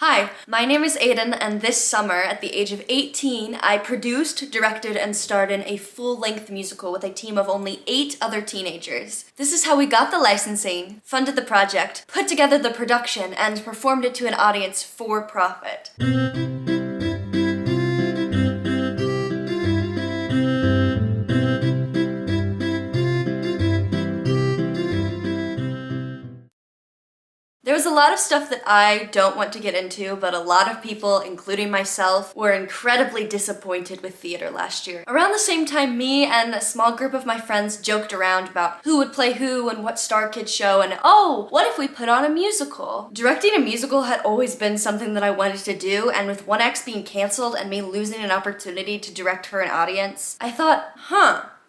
Hi, my name is Aidan, and this summer, at the age of 18, I produced, directed, and starred in a full-length musical with a team of only 8 other teenagers. This is how we got the licensing, funded the project, put together the production, and performed it to an audience for profit. There was a lot of stuff that I don't want to get into, but a lot of people, including myself, were incredibly disappointed with theater last year. Around the same time, me and a small group of my friends joked around about who would play who and what starkid show, and oh, what if we put on a musical? Directing a musical had always been something that I wanted to do, and with 1X being canceled and me losing an opportunity to direct for an audience, I thought,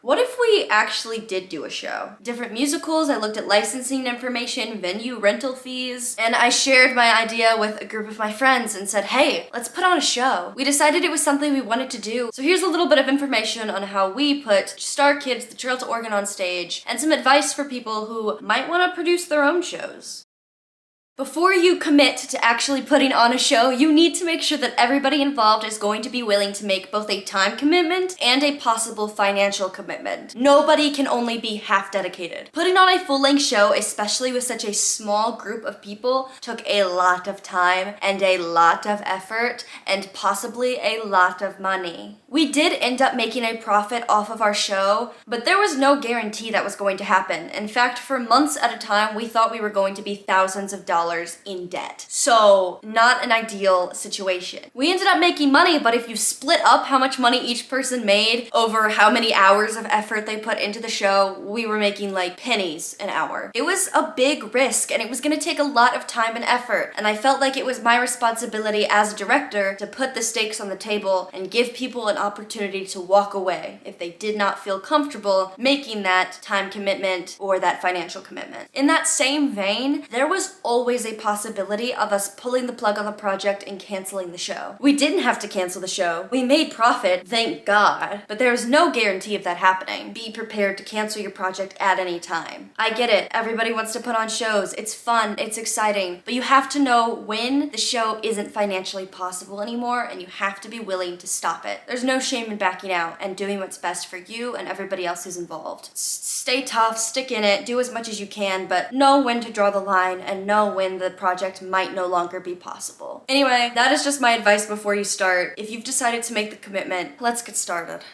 what if we actually did do a show? Different musicals, I looked at licensing information, venue rental fees, and I shared my idea with a group of my friends and said, hey, let's put on a show. We decided it was something we wanted to do, so here's a little bit of information on how we put starkids, the Trail to Oregon on stage, and some advice for people who might want to produce their own shows. Before you commit to actually putting on a show, you need to make sure that everybody involved is going to be willing to make both a time commitment and a possible financial commitment. Nobody can only be half dedicated. Putting on a full-length show, especially with such a small group of people, took a lot of time and a lot of effort and possibly a lot of money. We did end up making a profit off of our show, but there was no guarantee that was going to happen. In fact, for months at a time, we thought we were going to be thousands of dollars in debt. So, not an ideal situation. We ended up making money, but if you split up how much money each person made over how many hours of effort they put into the show, we were making like pennies an hour. It was a big risk, and it was gonna take a lot of time and effort, and I felt like it was my responsibility as a director to put the stakes on the table and give people an opportunity to walk away if they did not feel comfortable making that time commitment or that financial commitment. In that same vein, there was always a possibility of us pulling the plug on the project and canceling the show. We didn't have to cancel the show. We made profit, thank God, but there is no guarantee of that happening. Be prepared to cancel your project at any time. I get it, everybody wants to put on shows, it's fun, it's exciting, but you have to know when the show isn't financially possible anymore, and you have to be willing to stop it. There's no shame in backing out and doing what's best for you and everybody else who's involved. Stay tough, stick in it, do as much as you can, but know when to draw the line and know when the project might no longer be possible. Anyway, that is just my advice before you start. If you've decided to make the commitment, let's get started.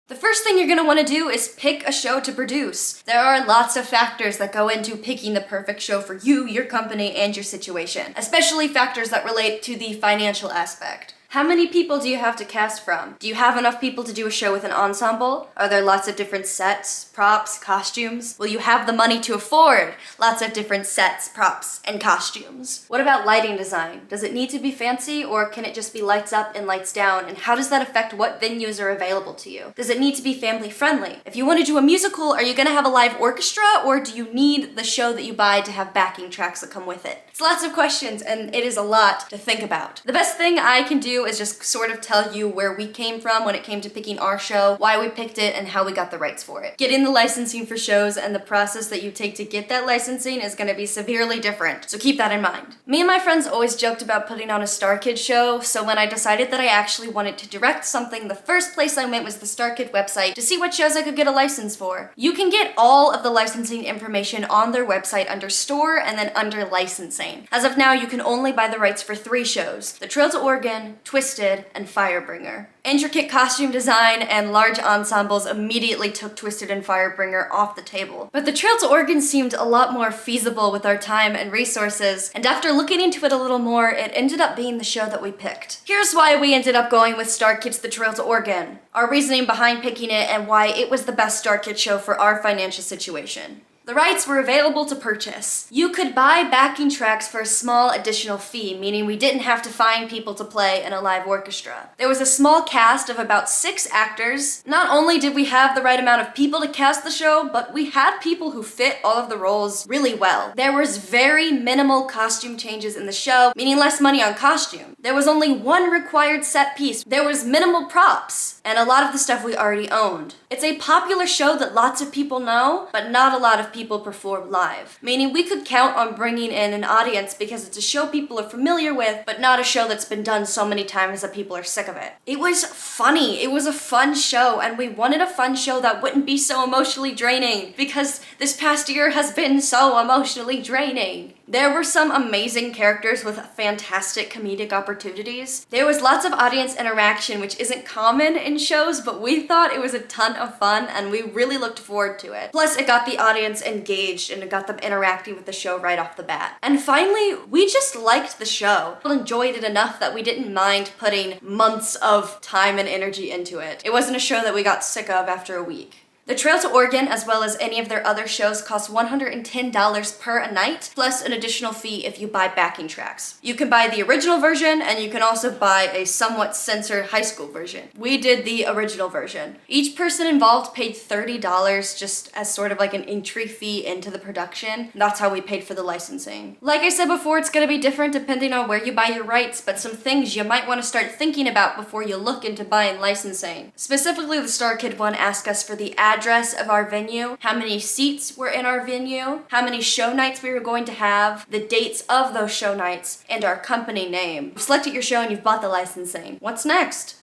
The first thing you're going to want to do is pick a show to produce. There are lots of factors that go into picking the perfect show for you, your company, and your situation, especially factors that relate to the financial aspect. How many people do you have to cast from? Do you have enough people to do a show with an ensemble? Are there lots of different sets, props, costumes? Will you have the money to afford lots of different sets, props, and costumes? What about lighting design? Does it need to be fancy, or can it just be lights up and lights down? And how does that affect what venues are available to you? Does it need to be family friendly? If you want to do a musical, are you going to have a live orchestra, or do you need the show that you buy to have backing tracks that come with it? It's lots of questions, and it is a lot to think about. The best thing I can do is just sort of tell you where we came from when it came to picking our show, why we picked it, and how we got the rights for it. Getting the licensing for shows and the process that you take to get that licensing is going to be severely different, so keep that in mind. Me and my friends always joked about putting on a starkid show, so when I decided that I actually wanted to direct something, the first place I went was the starkid website to see what shows I could get a license for. You can get all of the licensing information on their website under store and then under licensing. As of now, you can only buy the rights for 3 shows: The Trail to Oregon, Twisted, and Firebringer. Intricate costume design and large ensembles immediately took Twisted and Firebringer off the table. But The Trail to Oregon seemed a lot more feasible with our time and resources, and after looking into it a little more, it ended up being the show that we picked. Here's why we ended up going with starkid's The Trail to Oregon, our reasoning behind picking it, and why it was the best starkid show for our financial situation. The rights were available to purchase. You could buy backing tracks for a small additional fee, meaning we didn't have to find people to play in a live orchestra. There was a small cast of about 6 actors. Not only did we have the right amount of people to cast the show, but we had people who fit all of the roles really well. There was very minimal costume changes in the show, meaning less money on costume. There was only 1 required set piece. There was minimal props, and a lot of the stuff we already owned. It's a popular show that lots of people know, but not a lot of people perform live, meaning we could count on bringing in an audience because it's a show people are familiar with, but not a show that's been done so many times that people are sick of it. It was funny, it was a fun show, and we wanted a fun show that wouldn't be so emotionally draining, because this past year has been so emotionally draining. There were some amazing characters with fantastic comedic opportunities. There was lots of audience interaction, which isn't common in shows, but we thought it was a ton of fun and we really looked forward to it. Plus, it got the audience engaged and it got them interacting with the show right off the bat. And finally, we just liked the show. We enjoyed it enough that we didn't mind putting months of time and energy into it. It wasn't a show that we got sick of after a week. The Trail to Oregon, as well as any of their other shows, cost $110 per a night, plus an additional fee if you buy backing tracks. You can buy the original version, and you can also buy a somewhat censored high school version. We did the original version. Each person involved paid $30 just as sort of like an entry fee into the production. That's how we paid for the licensing. Like I said before, it's gonna be different depending on where you buy your rights, but some things you might want to start thinking about before you look into buying licensing. Specifically, the Starkid one asked us for the address of our venue, how many seats were in our venue, how many show nights we were going to have, the dates of those show nights, and our company name. You've selected your show and you've bought the licensing. What's next?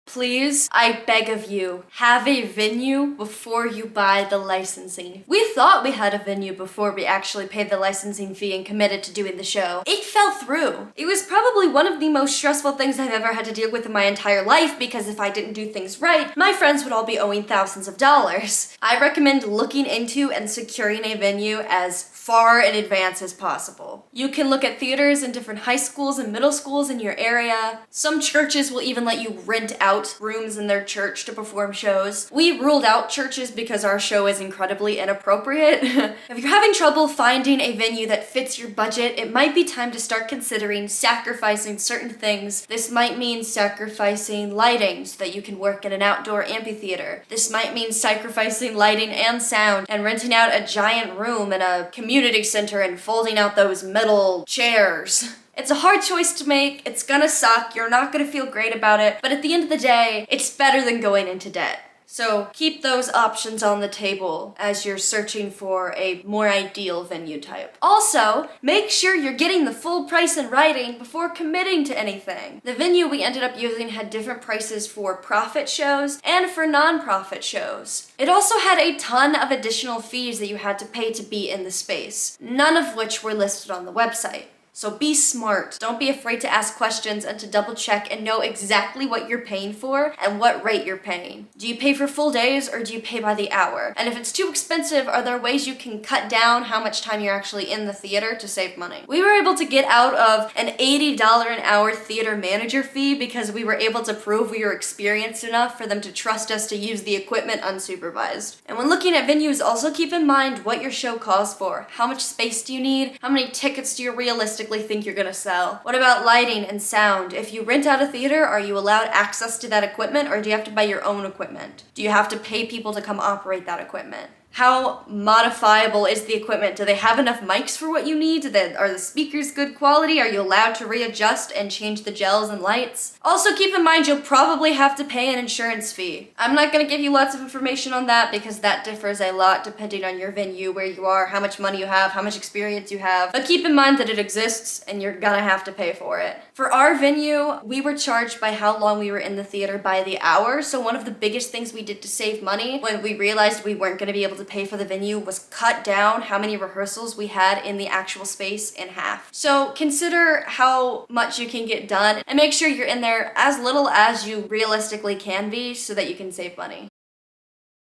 Please, I beg of you, have a venue before you buy the licensing. We thought we had a venue before we actually paid the licensing fee and committed to doing the show. It fell through. It was probably one of the most stressful things I've ever had to deal with in my entire life, because if I didn't do things right, my friends would all be owing thousands of dollars. I recommend looking into and securing a venue as far in advance as possible. You can look at theaters in different high schools and middle schools in your area. Some churches will even let you rent out rooms in their church to perform shows. We ruled out churches because our show is incredibly inappropriate. If you're having trouble finding a venue that fits your budget, it might be time to start considering sacrificing certain things. This might mean sacrificing lighting so that you can work in an outdoor amphitheater. This might mean sacrificing lighting and sound and renting out a giant room in a community center and folding out those metal chairs. It's a hard choice to make, it's gonna suck, you're not gonna feel great about it, but at the end of the day, it's better than going into debt. So keep those options on the table as you're searching for a more ideal venue type. Also, make sure you're getting the full price in writing before committing to anything. The venue we ended up using had different prices for profit shows and for non-profit shows. It also had a ton of additional fees that you had to pay to be in the space, none of which were listed on the website. So be smart. Don't be afraid to ask questions and to double check and know exactly what you're paying for and what rate you're paying. Do you pay for full days or do you pay by the hour? And if it's too expensive, are there ways you can cut down how much time you're actually in the theater to save money? We were able to get out of an $80 an hour theater manager fee because we were able to prove we were experienced enough for them to trust us to use the equipment unsupervised. And when looking at venues, also keep in mind what your show calls for. How much space do you need? How many tickets do you realistically think you're gonna sell? What about lighting and sound? If you rent out a theater, are you allowed access to that equipment, or do you have to buy your own equipment? Do you have to pay people to come operate that equipment? How modifiable is the equipment? Do they have enough mics for what you need? Are the speakers good quality? Are you allowed to readjust and change the gels and lights? Also keep in mind you'll probably have to pay an insurance fee. I'm not gonna give you lots of information on that because that differs a lot depending on your venue, where you are, how much money you have, how much experience you have. But keep in mind that it exists and you're gonna have to pay for it. For our venue, we were charged by how long we were in the theater by the hour. So one of the biggest things we did to save money when we realized we weren't gonna be able to pay for the venue was cut down how many rehearsals we had in the actual space in half. So consider how much you can get done and make sure you're in there as little as you realistically can be so that you can save money.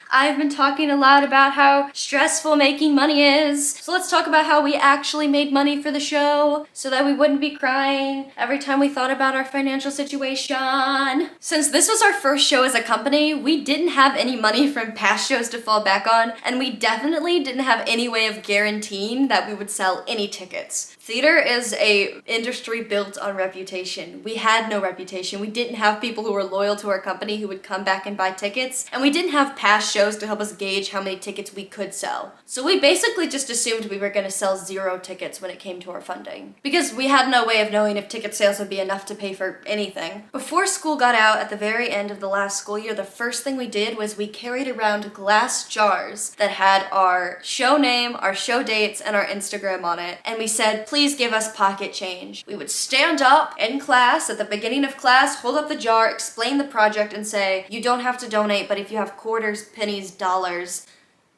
I've been talking a lot about how stressful making money is. So let's talk about how we actually made money for the show so that we wouldn't be crying every time we thought about our financial situation. Since this was our first show as a company, we didn't have any money from past shows to fall back on, and we definitely didn't have any way of guaranteeing that we would sell any tickets. Theater is a industry built on reputation. We had no reputation. We didn't have people who were loyal to our company who would come back and buy tickets, and we didn't have past shows to help us gauge how many tickets we could sell. So we basically just assumed we were going to sell 0 tickets when it came to our funding, because we had no way of knowing if ticket sales would be enough to pay for anything. Before school got out at the very end of the last school year, the first thing we did was we carried around glass jars that had our show name, our show dates, and our Instagram on it, and we said, please give us pocket change. We would stand up in class at the beginning of class, hold up the jar, explain the project, and say, you don't have to donate, but if you have quarters, pennies, dollars,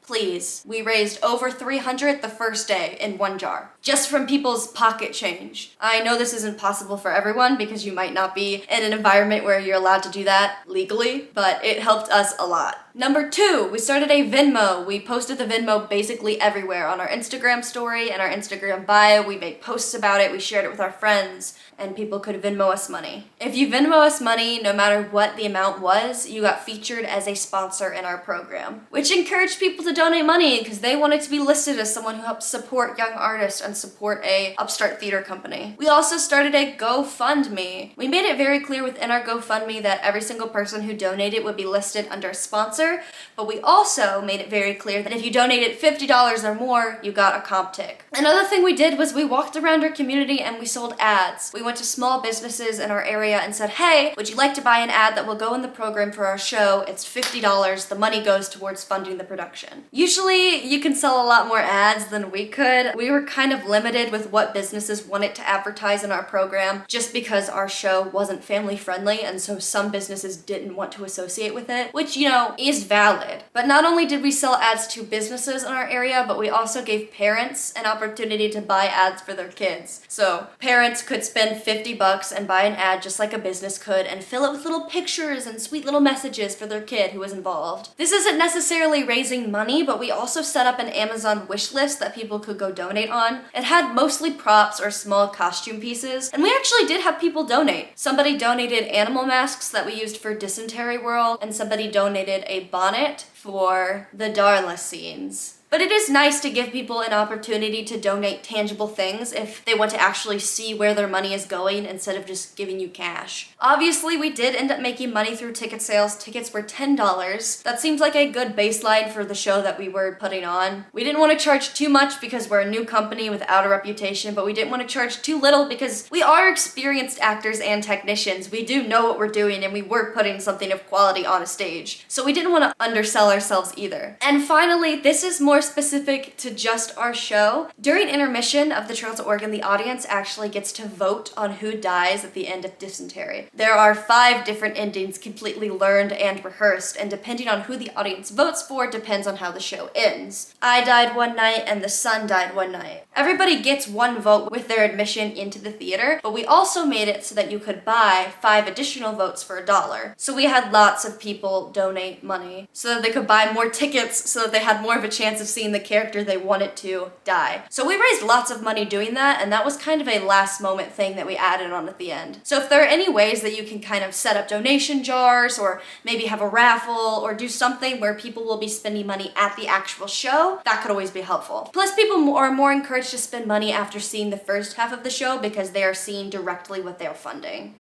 please. We raised over 300 the first day in one jar, just from people's pocket change. I know this isn't possible for everyone because you might not be in an environment where you're allowed to do that legally, but it helped us a lot. Number 2, we started a Venmo. We posted the Venmo basically everywhere on our Instagram story and our Instagram bio. We made posts about it, we shared it with our friends, and people could Venmo us money. If you Venmo us money, no matter what the amount was, you got featured as a sponsor in our program, which encouraged people to donate money because they wanted to be listed as someone who helps support young artists and support a upstart theater company. We also started a GoFundMe. We made it very clear within our GoFundMe that every single person who donated would be listed under sponsor, but we also made it very clear that if you donated $50 or more, you got a comp tick. Another thing we did was we walked around our community and we sold ads. We went to small businesses in our area and said, hey, would you like to buy an ad that will go in the program for our show? It's $50. The money goes towards funding the production. Usually you can sell a lot more ads than we could. We were kind of limited with what businesses wanted to advertise in our program just because our show wasn't family friendly, and so some businesses didn't want to associate with it, which, you know, is valid. But not only did we sell ads to businesses in our area, but we also gave parents an opportunity to buy ads for their kids. So parents could spend $50 and buy an ad just like a business could and fill it with little pictures and sweet little messages for their kid who was involved. This isn't necessarily raising money, but we also set up an Amazon wish list that people could go donate on. It had mostly props or small costume pieces, and we actually did have people donate. Somebody donated animal masks that we used for Dysentery World, and somebody donated a bonnet for the Darla scenes. But it is nice to give people an opportunity to donate tangible things if they want to actually see where their money is going instead of just giving you cash. Obviously, we did end up making money through ticket sales. Tickets were $10. That seems like a good baseline for the show that we were putting on. We didn't want to charge too much because we're a new company without a reputation, but we didn't want to charge too little because we are experienced actors and technicians. We do know what we're doing and we were putting something of quality on a stage. So we didn't want to undersell ourselves either. And finally, this is more specific to just our show. During intermission of the Trails of Oregon, the audience actually gets to vote on who dies at the end of Dysentery. There are 5 different endings completely learned and rehearsed, and depending on who the audience votes for depends on how the show ends. I died one night and the sun died one night. Everybody gets 1 vote with their admission into the theater, but we also made it so that you could buy 5 additional votes for $1. So we had lots of people donate money so that they could buy more tickets so that they had more of a chance of seeing the character they wanted to die. So we raised lots of money doing that, and that was kind of a last moment thing that we added on at the end. So if there are any ways that you can kind of set up donation jars or maybe have a raffle or do something where people will be spending money at the actual show, that could always be helpful. Plus, people are more encouraged to spend money after seeing the first half of the show because they are seeing directly what they're funding.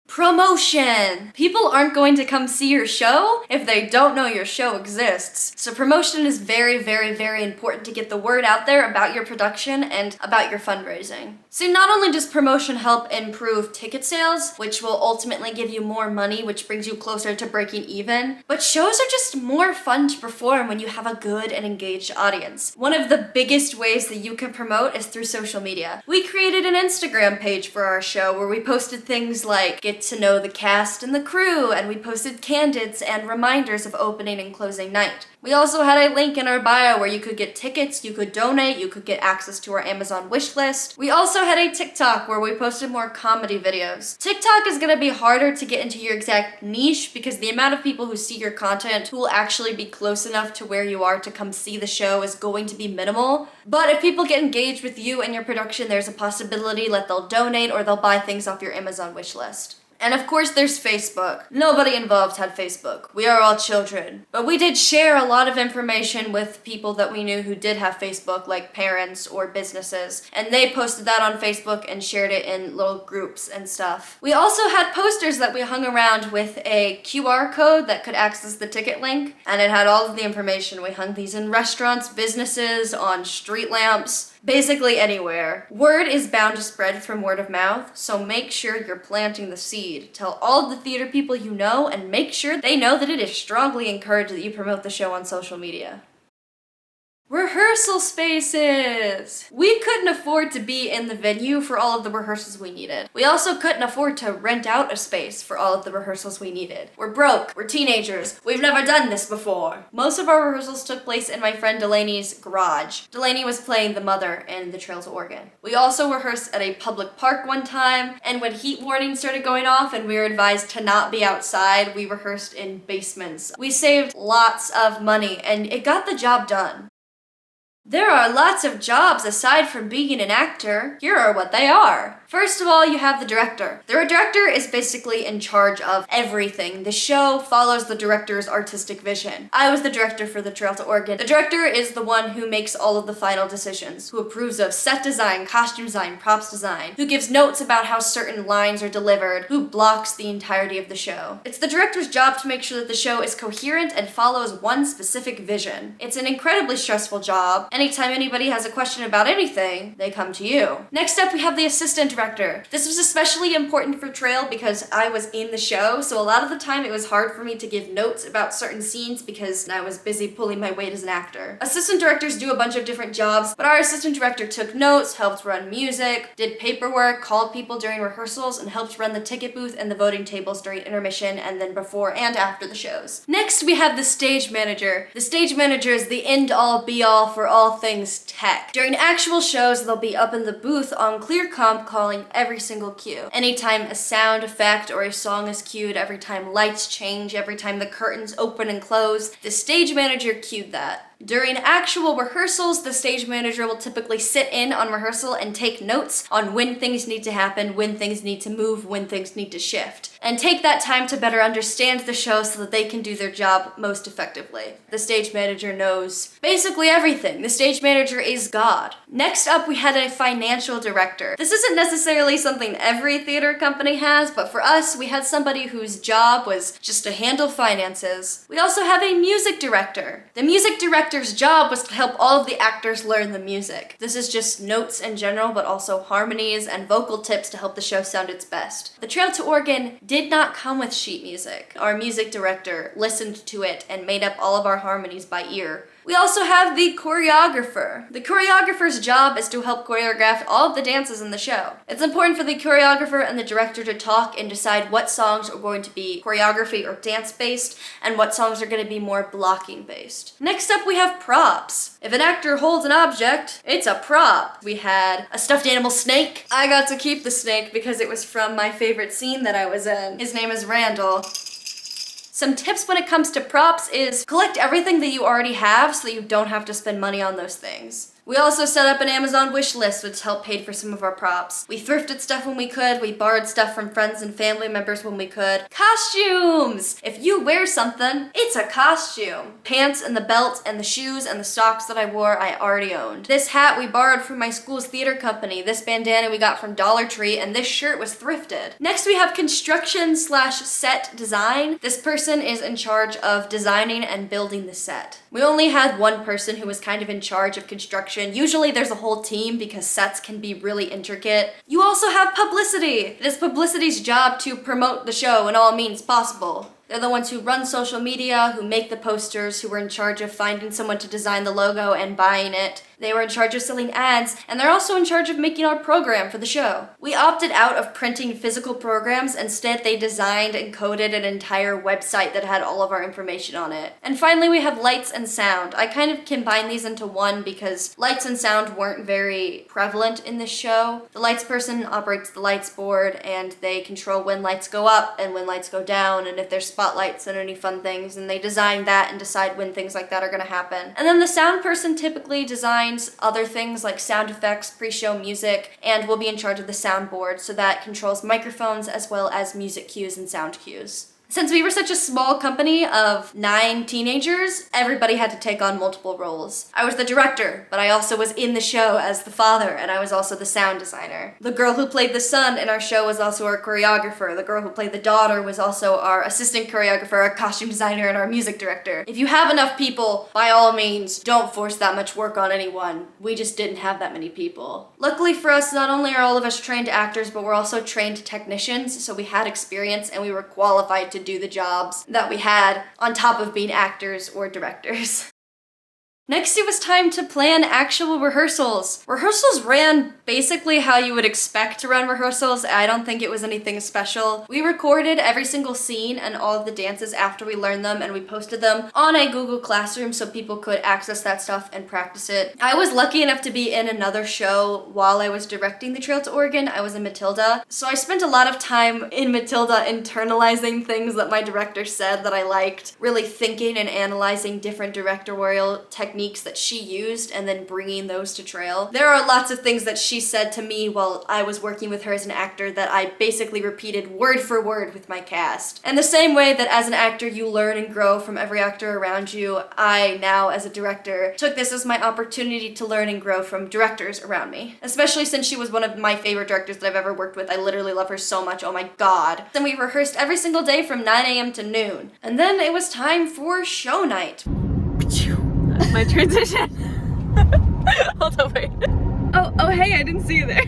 Promotion! People aren't going to come see your show if they don't know your show exists. So promotion is very, very, very important to get the word out there about your production and about your fundraising. So not only does promotion help improve ticket sales, which will ultimately give you more money, which brings you closer to breaking even, but shows are just more fun to perform when you have a good and engaged audience. One of the biggest ways that you can promote is through social media. We created an Instagram page for our show where we posted things like get to know the cast and the crew, and we posted candids and reminders of opening and closing night. We also had a link in our bio where you could get tickets, you could donate, you could get access to our Amazon wish list. We also had a TikTok where we posted more comedy videos. TikTok is going to be harder to get into your exact niche because the amount of people who see your content who will actually be close enough to where you are to come see the show is going to be minimal. But if people get engaged with you and your production, there's a possibility that they'll donate or they'll buy things off your Amazon wish list. And of course there's Facebook. Nobody involved had Facebook. We are all children. But we did share a lot of information with people that we knew who did have Facebook, like parents or businesses. And they posted that on Facebook and shared it in little groups and stuff. We also had posters that we hung around with a QR code that could access the ticket link. And it had all of the information. We hung these in restaurants, businesses, on street lamps, basically anywhere. Word is bound to spread from word of mouth, so make sure you're planting the seed. Tell all of the theater people you know and make sure they know that it is strongly encouraged that you promote the show on social media. Rehearsal spaces! We couldn't afford to be in the venue for all of the rehearsals we needed. We also couldn't afford to rent out a space for all of the rehearsals we needed. We're broke, we're teenagers, we've never done this before. Most of our rehearsals took place in my friend Delaney's garage. Delaney was playing the mother in the Trail to Oregon. We also rehearsed at a public park one time, and when heat warnings started going off and we were advised to not be outside, we rehearsed in basements. We saved lots of money, and it got the job done. There are lots of jobs aside from being an actor. Here are what they are. First of all, you have the director. The director is basically in charge of everything. The show follows the director's artistic vision. I was the director for the Trail to Oregon. The director is the one who makes all of the final decisions, who approves of set design, costume design, props design, who gives notes about how certain lines are delivered, who blocks the entirety of the show. It's the director's job to make sure that the show is coherent and follows one specific vision. It's an incredibly stressful job. Anytime anybody has a question about anything, they come to you. Next up, we have the assistant director. This was especially important for Trail because I was in the show, so a lot of the time it was hard for me to give notes about certain scenes because I was busy pulling my weight as an actor. Assistant directors do a bunch of different jobs, but our assistant director took notes, helped run music, did paperwork, called people during rehearsals, and helped run the ticket booth and the voting tables during intermission and then before and after the shows. Next, we have the stage manager. The stage manager is the end-all be-all for all things tech. During actual shows, they'll be up in the booth on clear comp calling every single cue. Anytime a sound effect or a song is cued, every time lights change, every time the curtains open and close, the stage manager cued that. During actual rehearsals, the stage manager will typically sit in on rehearsal and take notes on when things need to happen, when things need to move, when things need to shift, and take that time to better understand the show so that they can do their job most effectively. The stage manager knows basically everything. The stage manager is God. Next up, we had a financial director. This isn't necessarily something every theater company has, but for us, we had somebody whose job was just to handle finances. We also have a music director. The music director's job was to help all of the actors learn the music. This is just notes in general, but also harmonies and vocal tips to help the show sound its best. The Trail to Oregon did not come with sheet music. Our music director listened to it and made up all of our harmonies by ear. We also have the choreographer. The choreographer's job is to help choreograph all of the dances in the show. It's important for the choreographer and the director to talk and decide what songs are going to be choreography or dance-based and what songs are going to be more blocking-based. Next up, we have props. If an actor holds an object, it's a prop. We had a stuffed animal snake. I got to keep the snake because it was from my favorite scene that I was in. His name is Randall. Some tips when it comes to props is collect everything that you already have so that you don't have to spend money on those things. We also set up an Amazon wish list, which helped pay for some of our props. We thrifted stuff when we could. We borrowed stuff from friends and family members when we could. Costumes! If you wear something, it's a costume. Pants and the belt and the shoes and the socks that I wore, I already owned. This hat we borrowed from my school's theater company. This bandana we got from Dollar Tree, and this shirt was thrifted. Next, we have construction/set design. This person is in charge of designing and building the set. We only had one person who was kind of in charge of construction. Usually there's a whole team because sets can be really intricate. You also have publicity. It is publicity's job to promote the show in all means possible. They're the ones who run social media, who make the posters, who were in charge of finding someone to design the logo and buying it. They were in charge of selling ads, and they're also in charge of making our program for the show. We opted out of printing physical programs. Instead, they designed and coded an entire website that had all of our information on it. And finally, we have lights and sound. I kind of combined these into one because lights and sound weren't very prevalent in this show. The lights person operates the lights board, and they control when lights go up and when lights go down, and if there's spotlights and any fun things, and they design that and decide when things like that are going to happen. And then the sound person typically designs designs, other things like sound effects, pre-show music, and will be in charge of the soundboard, so that controls microphones as well as music cues and sound cues. Since we were such a small company of 9 teenagers, everybody had to take on multiple roles. I was the director, but I also was in the show as the father, and I was also the sound designer. The girl who played the son in our show was also our choreographer. The girl who played the daughter was also our assistant choreographer, our costume designer, and our music director. If you have enough people, by all means, don't force that much work on anyone. We just didn't have that many people. Luckily for us, not only are all of us trained actors, but we're also trained technicians, so we had experience and we were qualified to do the jobs that we had on top of being actors or directors. Next, it was time to plan actual rehearsals. Rehearsals ran basically how you would expect to run rehearsals. I don't think it was anything special. We recorded every single scene and all of the dances after we learned them, and we posted them on a Google Classroom so people could access that stuff and practice it. I was lucky enough to be in another show while I was directing the Trail to Oregon. I was in Matilda. So I spent a lot of time in Matilda internalizing things that my director said that I liked, really thinking and analyzing different directorial techniques that she used and then bringing those to Trail. There are lots of things that she said to me while I was working with her as an actor that I basically repeated word for word with my cast. And the same way that as an actor you learn and grow from every actor around you, I now as a director took this as my opportunity to learn and grow from directors around me. Especially since she was one of my favorite directors that I've ever worked with. I literally love her so much, oh my god. And we rehearsed every single day from 9 a.m. to noon. And then it was time for show night. That's my transition. Hold on, wait. Oh, hey, I didn't see you there.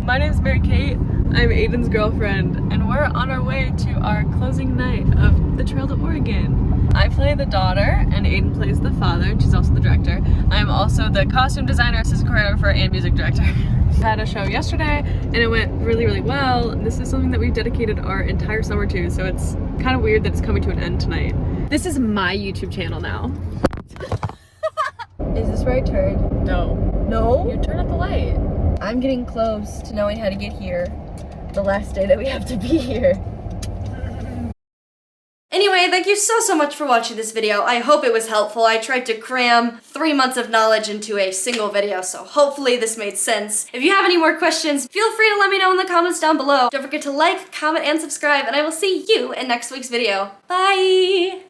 My name's Mary Kate. I'm Aidan's girlfriend, and we're on our way to our closing night of the Trail to Oregon. I play the daughter, and Aidan plays the father, and she's also the director. I'm also the costume designer, assistant choreographer, and music director. We had a show yesterday, and it went really, really well. This is something that we've dedicated our entire summer to, so it's kind of weird that it's coming to an end tonight. This is my YouTube channel now. Is this where I turned? No. No? You turn up the light. I'm getting close to knowing how to get here. The last day that we have to be here. Anyway, thank you so much for watching this video. I hope it was helpful. I tried to cram 3 months of knowledge into a single video, so hopefully this made sense. If you have any more questions, feel free to let me know in the comments down below. Don't forget to like, comment, and subscribe, and I will see you in next week's video. Bye!